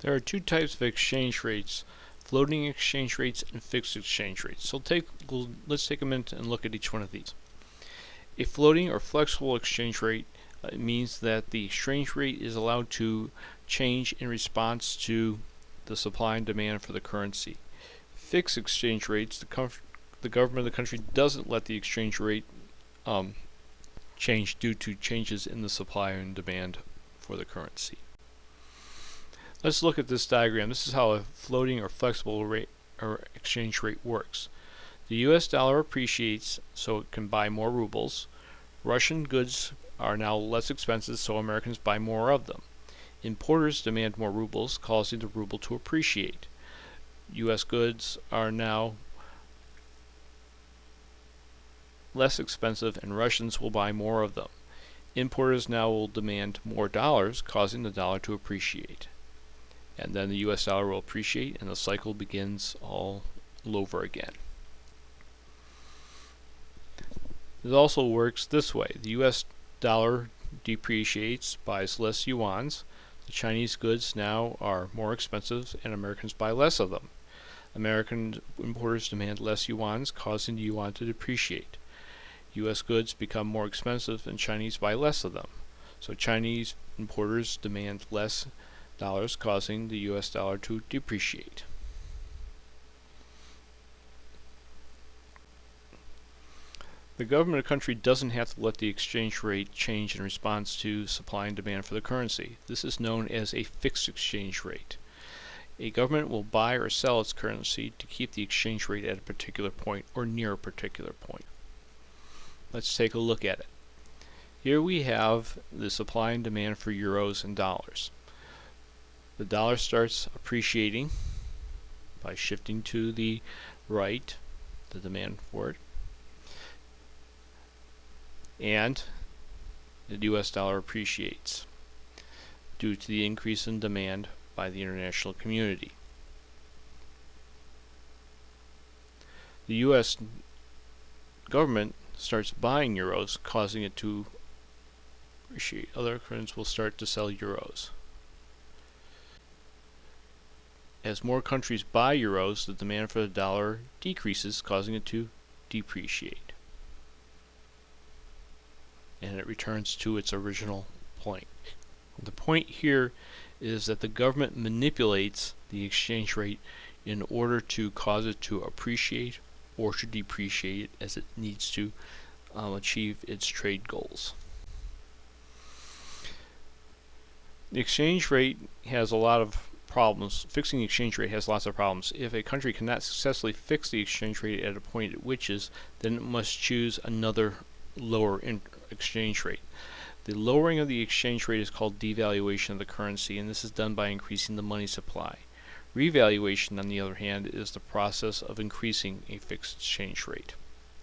There are two types of exchange rates: floating exchange rates and fixed exchange rates. So let's take a minute and look at each one of these. A floating or flexible exchange rate means that the exchange rate is allowed to change in response to the supply and demand for the currency. Fixed exchange rates, the government of the country doesn't let the exchange rate change due to changes in the supply and demand for the currency. Let's look at this diagram. This is how a floating or flexible rate or exchange rate works. The US dollar appreciates so it can buy more rubles. Russian goods are now less expensive, so Americans buy more of them. Importers demand more rubles, causing the ruble to appreciate. US goods are now less expensive and Russians will buy more of them. Importers now will demand more dollars, causing the dollar to appreciate. And then the US dollar will appreciate and the cycle begins all over again. It also works this way. The US dollar depreciates, buys less yuans. The Chinese goods now are more expensive and Americans buy less of them. American importers demand less yuans, causing the yuan to depreciate. US goods become more expensive and Chinese buy less of them. So Chinese importers demand less dollars, causing the US dollar to depreciate. The government of the country doesn't have to let the exchange rate change in response to supply and demand for the currency. This is known as a fixed exchange rate. A government will buy or sell its currency to keep the exchange rate at a particular point or near a particular point. Let's take a look at it. Here we have the supply and demand for euros and dollars. The dollar starts appreciating by shifting to the right, the demand for it, and the US dollar appreciates due to the increase in demand by the international community. The US government starts buying euros, causing it to appreciate. Other countries will start to sell euros. As more countries buy euros, the demand for the dollar decreases, causing it to depreciate. And it returns to its original point. The point here is that the government manipulates the exchange rate in order to cause it to appreciate or to depreciate as it needs to achieve its trade goals. The exchange rate has a lot of problems. Fixing the exchange rate has lots of problems. If a country cannot successfully fix the exchange rate at a point at which is, then it must choose another lower exchange rate. The lowering of the exchange rate is called devaluation of the currency, and this is done by increasing the money supply. Revaluation, on the other hand, is the process of increasing a fixed exchange rate.